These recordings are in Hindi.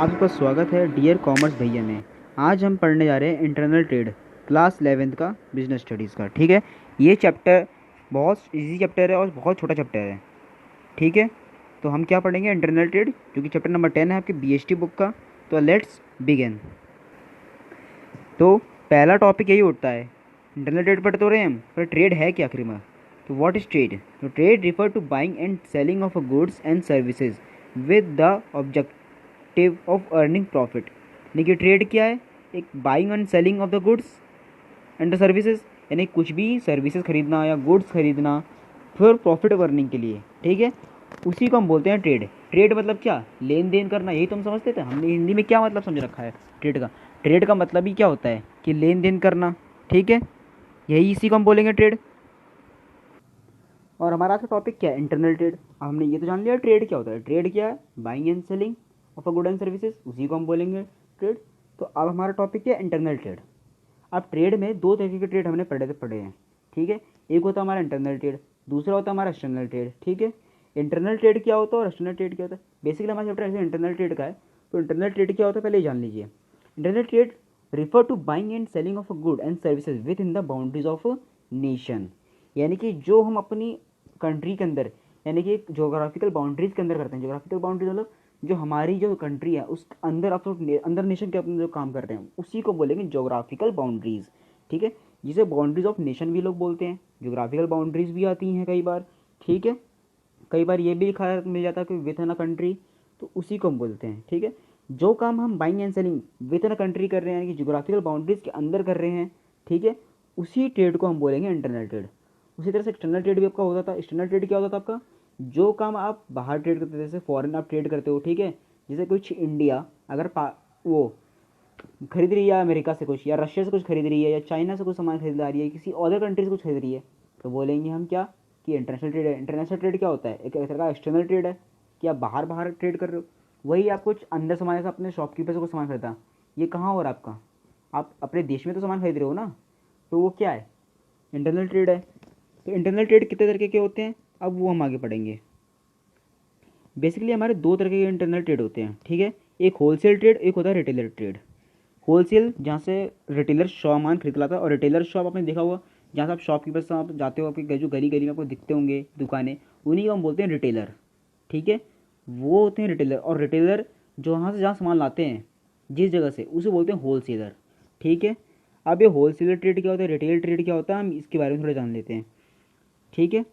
आप सबका स्वागत है डियर कॉमर्स भैया में। आज हम पढ़ने जा रहे हैं इंटरनल ट्रेड क्लास 11th का बिजनेस स्टडीज़ का। ठीक है, ये चैप्टर बहुत इजी चैप्टर है और बहुत छोटा चैप्टर है। ठीक है, तो हम क्या पढ़ेंगे, इंटरनल ट्रेड, जो कि चैप्टर नंबर 10 है आपके बीएसटी बुक का। तो लेट्स बिगिन। तो पहला टॉपिक यही उठता है, इंटरनल ट्रेड पढ़ते हो रहे हैं हम, पर ट्रेड है क्या आखिर में। तो व्हाट इज ट्रेड? तो trade refer to buying and selling of goods and services with the objective of earning profit. यानी कि ट्रेड क्या है? एक buying and selling of the goods and the services, यानी कुछ भी सर्विसेज खरीदना या गुड्स खरीदना फिर प्रॉफिट अर्निंग के लिए। ठीक है, उसी को हम बोलते हैं ट्रेड। ट्रेड मतलब क्या? लेन देन करना। यही तो हम समझते थे। हमने हिंदी में क्या मतलब समझ रखा है ट्रेड का? ट्रेड का मतलब ही क्या होता है कि लेन देन करना। ठीक है, यही इसी को हम बोलेंगे ट्रेड। और हमारा आज का टॉपिक क्या है? Internal trade. हमने ये तो जान लिया ट्रेड क्या होता है। ट्रेड क्या है? Buying and selling of a good and services, उसी को हम बोलेंगे ट्रेड। तो अब हमारा टॉपिक क्या है? Internal trade. अब ट्रेड में दो तरीके के ट्रेड हमने पढ़े हैं। ठीक है, एक होता है हमारा इंटरनल ट्रेड, दूसरा होता है हमारा एक्सटर्नल ट्रेड। ठीक है, इंटरनल ट्रेड क्या होता है और एक्सटर्नल ट्रेड क्या होता है? बेसिकली हमारा चैप्टर ऐसे इंटरनल ट्रेड का है। तो इंटरनल ट्रेड क्या होता है पहले ही जान लीजिए। Internal trade refer to buying and selling of a good and services within the boundaries of nation. यानी कि जो हम अपनी कंट्री के अंदर, यानी कि जोग्राफिकल बाउंड्रीज के अंदर करते हैं। जोग्राफिकल बाउंड्रीज मतलब जो हमारी जो कंट्री है उस अंदर अंदर नेशन के अपने जो काम कर रहे हैं उसी को बोलेंगे जोग्राफिकल बाउंड्रीज। ठीक है, जिसे बाउंड्रीज ऑफ नेशन भी लोग बोलते हैं, जोग्राफिकल बाउंड्रीज भी आती हैं कई बार। ठीक है, कई बार ये भी लिखा मिल जाता है कि विद इन अ कंट्री, तो उसी को हम बोलते हैं। ठीक है, जो काम हम buying and selling with in a country कर रहे हैं, यानी कि जोग्राफिकल बाउंड्रीज के अंदर कर रहे हैं, ठीक है, उसी ट्रेड को हम बोलेंगे इंटरनल ट्रेड। उसी तरह से एक्सटर्नल ट्रेड भी आपका होता था। एक्सटर्नल ट्रेड क्या होता था आपका? जो काम आप बाहर ट्रेड करते थे, जैसे फॉरेन आप ट्रेड करते हो। ठीक है, जैसे कुछ इंडिया अगर वो खरीद रही है अमेरिका से कुछ, या रशिया से कुछ खरीद रही है, या चाइना से कुछ सामान खरीद रही है, किसी अदर कंट्री से कुछ खरीद रही है, तो बोलेंगे हम क्या कि इंटरनेशनल ट्रेड है। इंटरनेशनल ट्रेड क्या होता है? एक तरह का एक्सटर्नल ट्रेड है कि आप बाहर बाहर ट्रेड कर रहे हो। वही आप कुछ अंदर सामान, जैसे अपने शॉपकीपर से कुछ सामान खरीदा, ये कहाँ हो रहा है आपका? आप अपने देश में तो सामान खरीद रहे हो ना, तो वो क्या है? इंटरनल ट्रेड है। तो इंटरनल ट्रेड कितने तरीके के होते हैं अब वो हम आगे पढ़ेंगे। बेसिकली हमारे दो तरह के इंटरनल ट्रेड होते हैं। ठीक है, एक होलसेल ट्रेड, एक होता है रिटेलर ट्रेड। होलसेल जहाँ से रिटेलर सामान खरीद लाता है, और रिटेलर शॉप आपने देखा होगा जहाँ से आप शॉपकीपर से आप जाते हो, आपके जो गली गली में आपको दिखते होंगे दुकानें, उन्हीं को हम बोलते हैं रिटेलर। ठीक है, वो होते हैं रिटेलर। और रिटेलर जो वहाँ से जहाँ सामान लाते हैं जिस जगह से, उसे बोलते हैं होलसेलर। ठीक है, अब ये होलसेलर ट्रेड क्या होता है, रिटेल ट्रेड क्या होता है, हम इसके बारे में थोड़ा जान लेते हैं। ठीक है,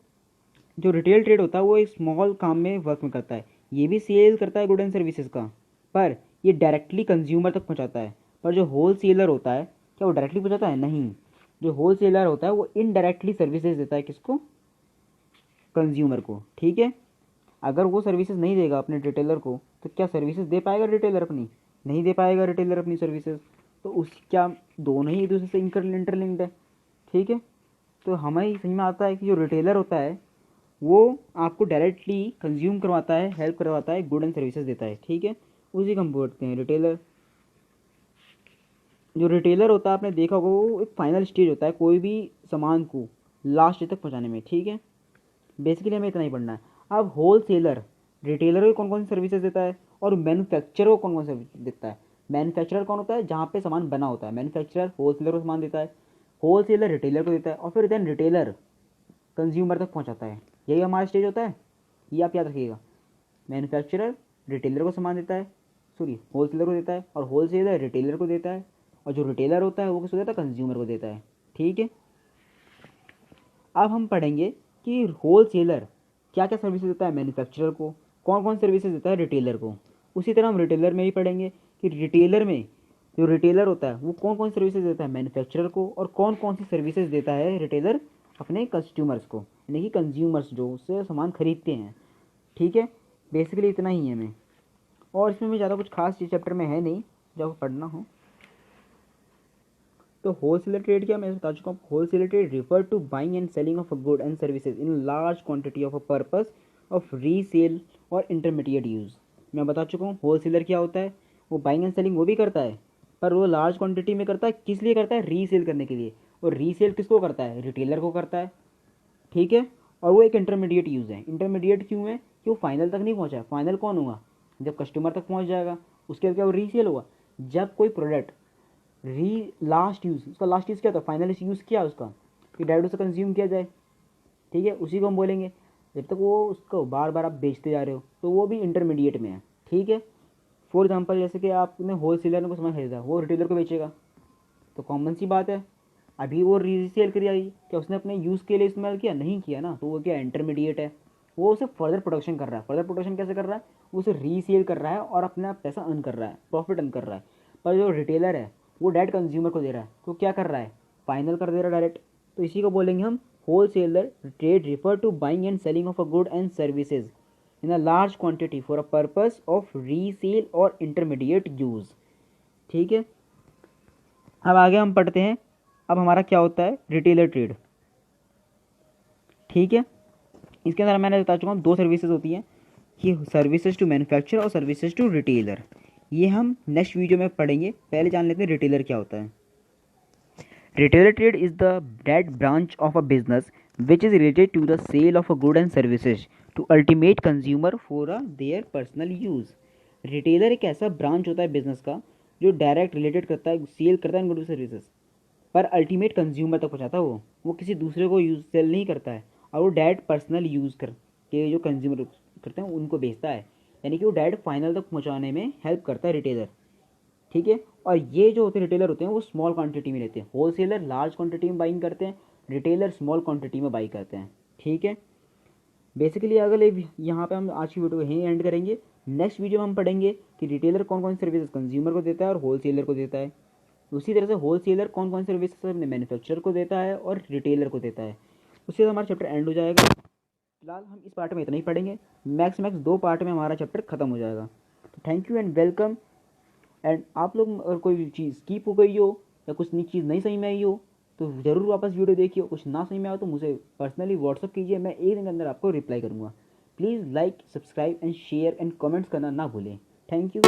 जो रिटेल ट्रेड होता है वो एक स्मॉल काम में वर्क में करता है। ये भी सेल करता है गुड एंड सर्विसेज का, पर ये डायरेक्टली कंज्यूमर तक पहुंचाता है। पर जो होल सेलर होता है, क्या वो डायरेक्टली पहुंचाता है? नहीं। जो होल सेलर होता है वो इनडायरेक्टली सर्विसेज देता है। किसको? कंज्यूमर को। ठीक है, अगर वो सर्विसेज नहीं देगा अपने रिटेलर को, तो क्या सर्विसेज दे पाएगा रिटेलर अपनी? नहीं दे पाएगा रिटेलर अपनी सर्विसेज। तो उस क्या दोनों ही एक दूसरे से इंटरलिंक्ड है। ठीक है, तो हमें समझ में आता है कि जो रिटेलर होता है वो आपको डायरेक्टली कंज्यूम करवाता है, हेल्प करवाता है, गुड एंड सर्विसेज देता है। ठीक है, उसी को हम बोलते हैं रिटेलर। जो रिटेलर होता है आपने देखा होगा वो एक फाइनल स्टेज होता है कोई भी सामान को लास्ट तक पहुंचाने में। ठीक है, बेसिकली हमें इतना ही पढ़ना है। अब होल सेलर रिटेलर को कौन कौन सी सर्विसेज देता है, और मैन्युफैक्चरर को कौन कौन सी सर्विस देता है? मैन्युफैक्चरर कौन होता है? जहाँ पे सामान बना होता है। मैन्युफैक्चरर होल सेलर को सामान देता है, होल सेलर रिटेलर को देता है, और फिर देन रिटेलर कंज्यूमर तक पहुँचाता है। यही हमारा स्टेज होता है, ये आप याद रखिएगा। मैन्युफैक्चरर रिटेलर को सामान देता है, सॉरी होलसेलर को देता है, और होलसेलर रिटेलर को देता है, और जो रिटेलर होता है वो किसको देता है? कंज्यूमर को देता है। ठीक है, अब हम पढ़ेंगे कि होलसेलर क्या क्या सर्विसेज देता है मैन्युफैक्चरर को, कौन कौन सर्विसेज देता है रिटेलर को। उसी तरह हम रिटेलर में भी पढ़ेंगे कि रिटेलर में जो रिटेलर होता है वो कौन कौन सर्विसेज देता है मैन्युफैक्चरर को, और कौन कौन सी सर्विसेज देता है रिटेलर अपने कस्टमर्स को, यानी कि कंज्यूमर्स जो उससे सामान खरीदते हैं। ठीक है, बेसिकली इतना ही है मैं, और इसमें भी ज़्यादा कुछ खास इस चैप्टर में है नहीं जो पढ़ना हो। तो होलसेलर ट्रेड क्या, मैं बता चुका हूँ। Wholesaler trade refer to buying and selling of a good and services in large quantity of a purpose of resale और इंटरमीडिएट यूज़। मैं बता चुका हूँ होलसेलर क्या होता है। वो बाइंग एंड सेलिंग वो भी करता है, पर वो लार्ज क्वांटिटी में करता है। किस लिए करता है? रीसेल करने के लिए। और रीसेल किसको करता है? रिटेलर को करता है। ठीक है, और वो एक इंटरमीडिएट यूज़ है। इंटरमीडिएट क्यों है? कि वो फाइनल तक नहीं पहुँचा। फाइनल कौन होगा? जब कस्टमर तक पहुँच जाएगा। उसके बाद क्या वो रीसेल हुआ। जब कोई प्रोडक्ट लास्ट यूज़, उसका लास्ट यूज़ क्या था, फाइनल यूज़ किया उसका, कि डायरेक्ट उसे कंज्यूम किया जाए, ठीक है, उसी को हम बोलेंगे। जब तक वो उसको बार बार आप बेचते जा रहे हो तो वो भी इंटरमीडिएट में है, ठीक है। फॉर एग्जांपल जैसे कि आपने होल सेलर को सामान खरीदा, वो रिटेलर को बेचेगा, तो कॉमन सी बात है। अभी वो रीसेल कर आई, क्या उसने अपने यूज़ के लिए इस्तेमाल किया, नहीं किया ना, तो वो क्या इंटरमीडिएट है। वो उसे फर्दर प्रोडक्शन कर रहा है। फर्दर प्रोडक्शन कैसे कर रहा है, वो उसे रीसेल कर रहा है और अपना पैसा अर्न कर रहा है, प्रॉफिट अर्न कर रहा है। पर जो रिटेलर है वो डायरेक्ट कंज्यूमर को दे रहा है, तो क्या कर रहा है, फाइनल कर दे रहा है डायरेक्ट। तो इसी को बोलेंगे हम wholesaler trade, refer to buying and selling of a good and services in a large quantity for a purpose of resale और इंटरमीडिएट यूज़, ठीक है। अब आगे हम पढ़ते हैं, अब हमारा क्या होता है, रिटेलर ट्रेड, ठीक है। इसके अंदर मैंने बता चुका हूँ दो सर्विसेज होती हैं, कि सर्विसेज टू मैन्युफैक्चर और सर्विसेज टू रिटेलर। ये हम नेक्स्ट वीडियो में पढ़ेंगे। पहले जान लेते हैं रिटेलर क्या होता है। Retailer trade is the that branch of a business which is related to the sale of a good and services to ultimate consumer for their personal use। Retailer एक ऐसा ब्रांच होता है बिजनेस का जो डायरेक्ट रिलेटेड करता है, सेल करता है गुड सर्विसेज, पर अल्टीमेट कंज्यूमर तक पहुंचाता है। वो किसी दूसरे को यूज सेल नहीं करता है, और वो डायरेक्ट पर्सनल यूज़ करके जो कंज्यूमर करते हैं उनको बेचता है, यानी कि वो डायरेक्ट फाइनल तक पहुंचाने में हेल्प करता है रिटेलर, ठीक है। और ये जो होते हैं रिटेलर होते हैं वो स्मॉल क्वांटिटी में लेते हैं, होलसेलर लार्ज क्वांटिटी में बाइंग करते हैं, रिटेलर स्मॉल क्वांटिटी में बाई करते हैं, ठीक है। बेसिकली अगले यहाँ पे हम आज की वीडियो को यहीं एंड करेंगे। नेक्स्ट वीडियो में हम पढ़ेंगे कि रिटेलर कौन कौन सी सर्विसेज कंज्यूमर को देता है और होलसेलर को देता है। उसी तरह से होलसेलर कौन कौन सी सर्विसेज अपने मैन्युफैक्चरर को देता है और रिटेलर को देता है। उससे हमारा चैप्टर एंड हो जाएगा। फिलहाल हम इस पार्ट में इतना ही पढ़ेंगे, मैक्स मैक्स 2 पार्ट में हमारा चैप्टर खत्म हो जाएगा। तो thank you and welcome. And आप लोग अगर कोई चीज़ स्किप हो गई हो या कुछ नई चीज़ नहीं समझ में आई हो तो ज़रूर वापस वीडियो देखिए। कुछ ना समझ में आए तो मुझे पर्सनली व्हाट्सअप कीजिए, मैं 1 दिन के अंदर आपको रिप्लाई करूँगा। Please like, subscribe and share and comments करना ना भूलें। Thank you.